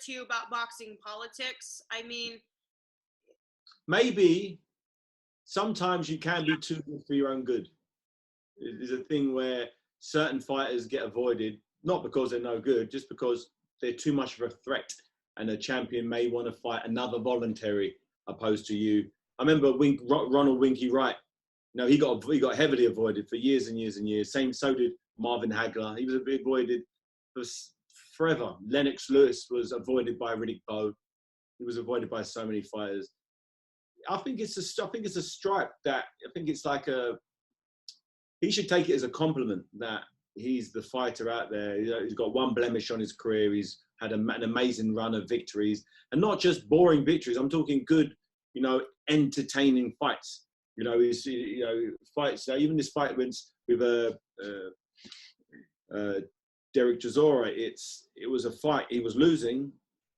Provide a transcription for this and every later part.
to you about boxing politics. I mean, maybe sometimes you can be too good for your own good. There's a thing where certain fighters get avoided, not because they're no good, just because they're too much of a threat, and a champion may want to fight another voluntary opposed to you. I remember Ronald Winky Wright. You know, he got heavily avoided for years and years and years. So did Marvin Hagler. He was avoided for forever. Lennox Lewis was avoided by Riddick Bowe. He was avoided by so many fighters. I think it's a stripe that I think it's like he should take it as a compliment that he's the fighter out there. You know, he's got one blemish on his career. He's had an amazing run of victories, and not just boring victories. I'm talking good, you know, entertaining fights. You know, fights. Even this fight with Derek Chisora, it was a fight. He was losing,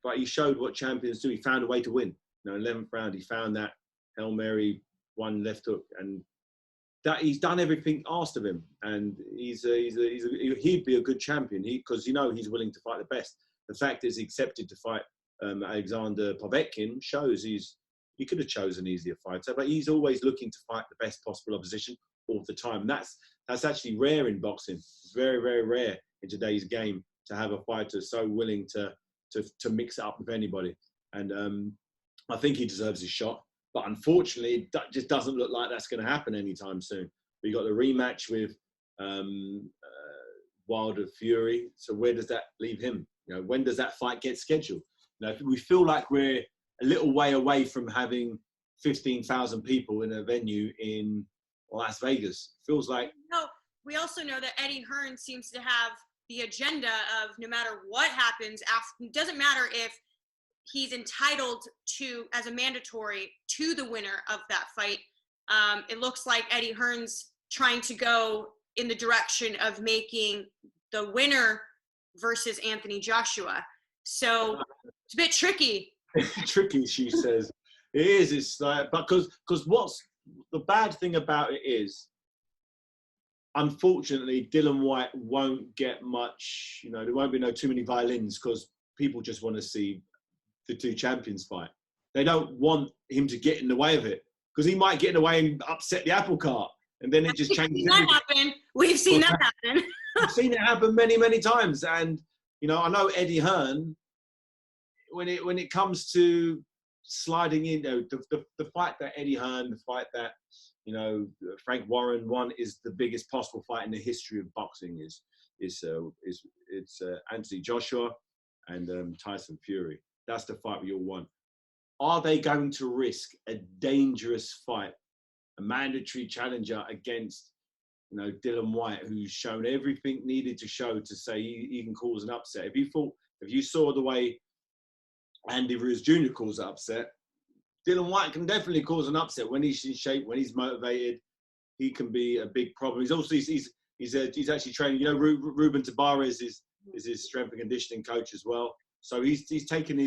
but he showed what champions do. He found a way to win. You know, 11th round, he found that Hail Mary, one left hook, and that he's done everything asked of him. And he'd be a good champion because, you know, he's willing to fight the best. The fact is he accepted to fight Alexander Povetkin shows he could have chosen an easier fighter, but he's always looking to fight the best possible opposition all the time. That's actually rare in boxing. It's very, very rare in today's game to have a fighter so willing to mix it up with anybody. And I think he deserves his shot. But unfortunately, it just doesn't look like that's going to happen anytime soon. We got the rematch with Wilder Fury. So where does that leave him? You know, when does that fight get scheduled? You know, we feel like we're a little way away from having 15,000 people in a venue in Las Vegas. Feels like. No, we also know that Eddie Hearn seems to have the agenda of no matter what happens, it doesn't matter if he's entitled to, as a mandatory, to the winner of that fight. It looks like Eddie Hearn's trying to go in the direction of making the winner versus Anthony Joshua. So it's a bit tricky. Tricky, she says. It is. It's like, because what's the bad thing about it is, unfortunately, Dillian Whyte won't get much. You know, there won't be too many violins because people just want to see the two champions fight. They don't want him to get in the way of it because he might get in the way and upset the apple cart, and then it just changes. We've seen that happen. We've seen it happen many, many times, and you know, I know Eddie Hearn. When it comes to sliding in, you know, the fight that Eddie Hearn, the fight that, you know, Frank Warren won is the biggest possible fight in the history of boxing. It's Anthony Joshua and Tyson Fury. That's the fight we all want. Are they going to risk a dangerous fight, a mandatory challenger against, you know, Dillian Whyte, who's shown everything needed to show to say he can cause an upset? If you saw the way Andy Ruiz Jr. cause an upset, Dillian Whyte can definitely cause an upset when he's in shape, when he's motivated. He can be a big problem. He's also he's actually training. You know, Ruben Tabarez is his strength and conditioning coach as well. So he's taken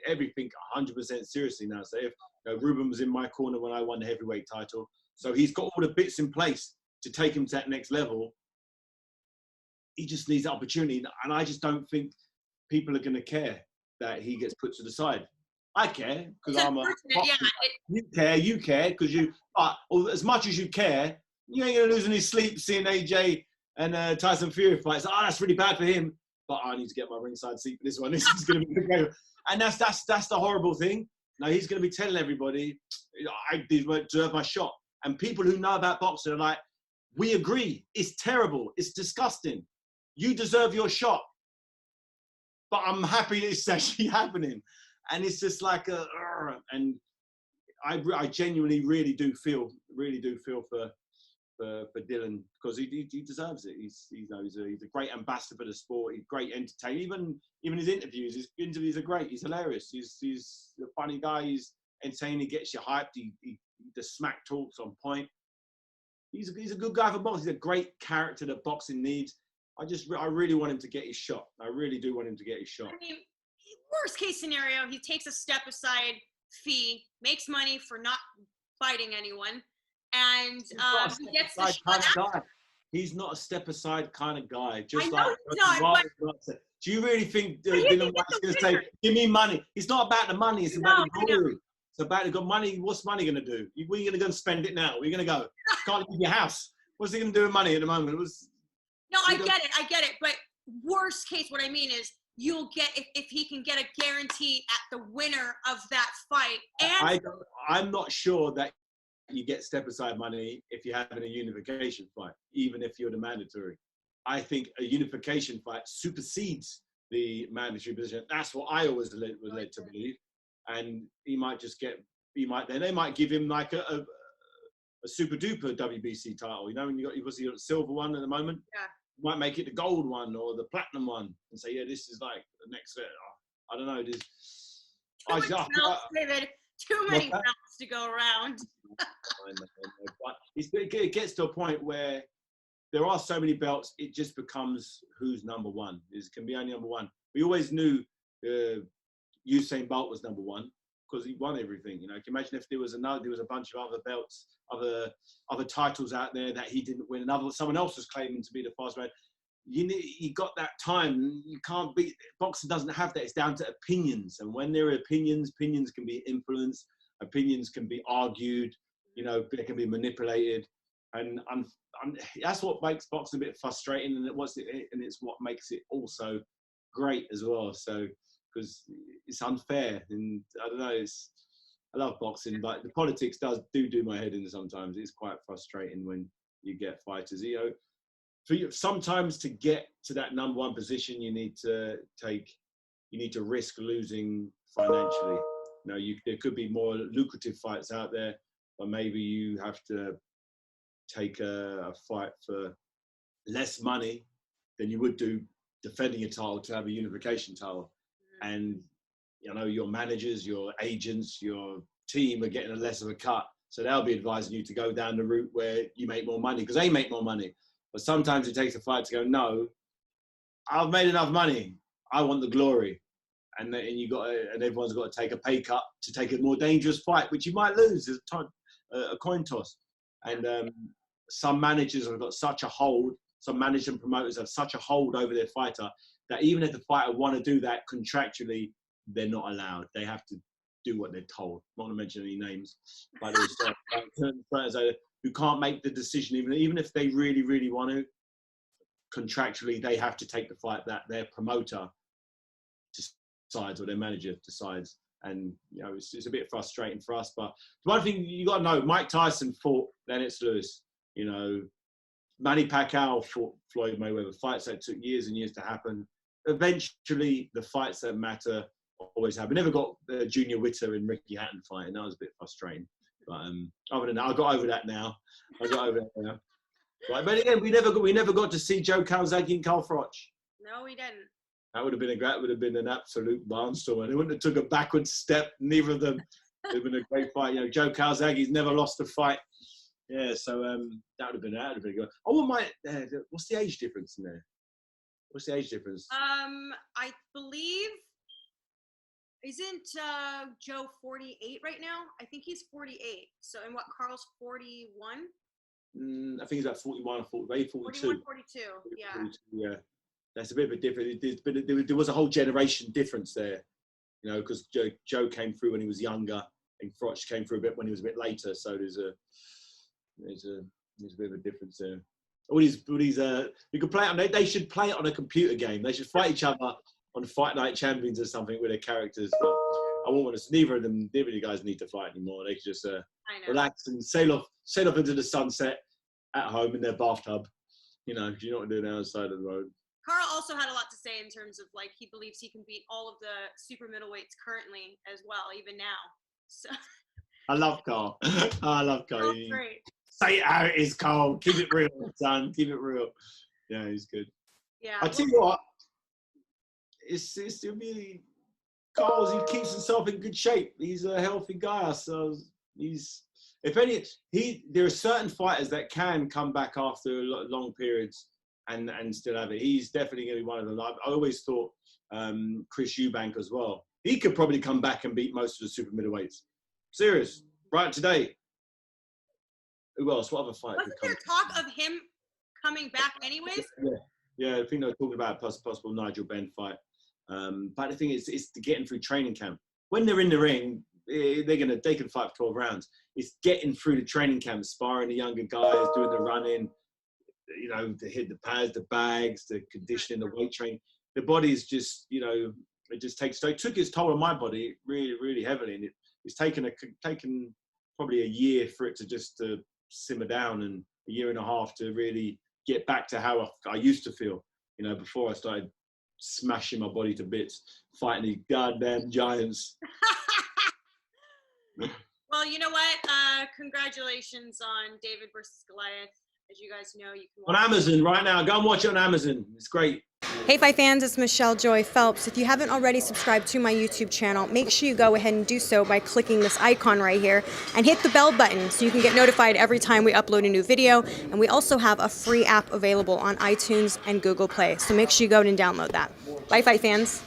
everything 100% seriously now. So if you know, Ruben was in my corner when I won the heavyweight title, so he's got all the bits in place to take him to that next level. He just needs the opportunity, and I just don't think people are going to care that he gets put to the side. I care because I'm a. Yeah, you care because you. But as much as you care, you ain't gonna lose any sleep seeing AJ and Tyson Fury fights. Oh, that's really bad for him. But I need to get my ringside seat for this one. This is gonna be great. And that's the horrible thing. Now he's gonna be telling everybody, I deserve my shot. And people who know about boxing are like, we agree. It's terrible. It's disgusting. You deserve your shot. But I'm happy it's actually happening. And it's just like and I genuinely really do feel for Dillian because he deserves it. He's a great ambassador for the sport. He's a great entertainer. Even his interviews are great. He's hilarious. He's a funny guy. He's entertaining. He gets you hyped. The smack talks on point. He's a good guy for boxing. He's a great character that boxing needs. I really want him to get his shot. I really do want him to get his shot. I mean, worst case scenario, he takes a step aside fee, makes money for not fighting anyone, and he gets the shot. he's not a step aside kind of guy. Just I know like he's not, but do you really think do you Dillian think Whyte's going it's to a say, "Give me money"? It's not about the money. It's about the I know. glory. It's about the money. What's money going to do? Where are you going to go and spend it now? Where are you going to go? Can't leave your house. What's he going to do with money at the moment? No, I get it. But worst case, what I mean is you'll get, if he can get a guarantee at the winner of that fight. And I'm not sure that you get step aside money if you're having a unification fight, even if you're the mandatory. I think a unification fight supersedes the mandatory position. That's what I always was led to believe. And he might just get, they might give him like a super duper WBC title. You know, when you got the silver one at the moment. Yeah. You might make it the gold one or the platinum one and say, yeah, this is like the next. I don't know. David. Too many belts to go around. It gets to a point where there are so many belts, it just becomes who's number one. It can be only number one. We always knew Usain Bolt was number one because he won everything. You know, can you imagine if there was a bunch of other belts, other titles out there that he didn't win, and someone else was claiming to be the fastest man. You got that time. You can't beat. Boxing doesn't have that. It's down to opinions, and when there are opinions can be influenced. Opinions can be argued. You know, they can be manipulated, and that's what makes boxing a bit frustrating, and it's what makes it also great as well. So, because it's unfair, and I don't know. I love boxing, but the politics do my head in sometimes. It's quite frustrating when you get fighters. You know, for you, sometimes to get to that number one position, you need to risk losing financially. You know, there could be more lucrative fights out there, but maybe you have to take a fight for less money than you would do defending a title to have a unification title. And, you know, your managers, your agents, your team are getting a less of a cut. So they'll be advising you to go down the route where you make more money because they make more money. But sometimes it takes a fight to go, no, I've made enough money. I want the glory. And everyone's got to take a pay cut to take a more dangerous fight, which you might lose. There's a coin toss. And some managers have got such a hold, some managers and promoters have such a hold over their fighter that even if the fighter want to do that contractually, they're not allowed. They have to do what they're told. I'm not going to mention any names, but there's certain fighters who can't make the decision, even if they really, really want to. Contractually, they have to take the fight that their promoter decides or their manager decides. And, you know, it's a bit frustrating for us. But the one thing you got to know, Mike Tyson fought Lennox Lewis. You know, Manny Pacquiao fought Floyd Mayweather. Fights that took years and years to happen. Eventually, the fights that matter always happen. Never got the Junior Witter and Ricky Hatton fighting. That was a bit frustrating. But other than that, I got over that now. Right, but again, we never got to see Joe Calzaghe and Carl Froch. No, we didn't. That would have been an absolute barnstorm. And it wouldn't have took a backward step. Neither of them. It would have been a great fight. You know, Joe Calzaghe's never lost a fight. Yeah, so that would have been good. Oh, what's the age difference in there? What's the age difference? I believe, isn't Joe 48 right now? I think he's 48. So, and what, Carl's 41? I think he's about 41 or 42. 41, 42, yeah. 42, yeah. That's a bit of a difference. There was a whole generation difference there, you know, because Joe came through when he was younger, and Froch came through a bit when he was a bit later. So there's a bit of a difference there. You could play it on. They should play it on a computer game. They should fight each other on Fight Night Champions or something with their characters. But I won't want to. Neither of you guys need to fight anymore. They could just relax and sail off into the sunset at home in their bathtub. You know, you know what to do outside of the road. Carl also had a lot to say in terms of, like, he believes he can beat all of the super middleweights currently as well, even now. So I love Carl. I love Carl. Oh, great. Say it how it is, Carl. Keep it real, son. Keep it real. Yeah, he's good. Yeah. I tell you what, it's really Carl. He keeps himself in good shape. He's a healthy guy. So there are certain fighters that can come back after long periods and still have it. He's definitely going to be one of them. I always thought Chris Eubank as well. He could probably come back and beat most of the super middleweights. Serious. Right today. Who else? What other fight? Wasn't there talk of him coming back anyways. Yeah, I think they were talking about a possible Nigel Benn fight. But the thing is, it's getting through training camp. When they're in the ring, they can fight for 12 rounds. It's getting through the training camp, sparring the younger guys, doing the running, you know, to hit the pads, the bags, the conditioning, the weight training. The body is just, you know, it just takes. So it took its toll on my body really, really heavily, and it's taken probably a year for it to just simmer down, and a year and a half to really get back to how I used to feel, you know, before I started smashing my body to bits, fighting these goddamn giants. Well, you know what? Congratulations on David versus Goliath. As you guys know, you can watch on Amazon right now. Go and watch it on Amazon. It's great. Hey Fight fans, it's Michelle Joy Phelps. If you haven't already subscribed to my YouTube channel, make sure you go ahead and do so by clicking this icon right here and hit the bell button so you can get notified every time we upload a new video. And we also have a free app available on iTunes and Google Play, so make sure you go and download that. Bye Fight fans.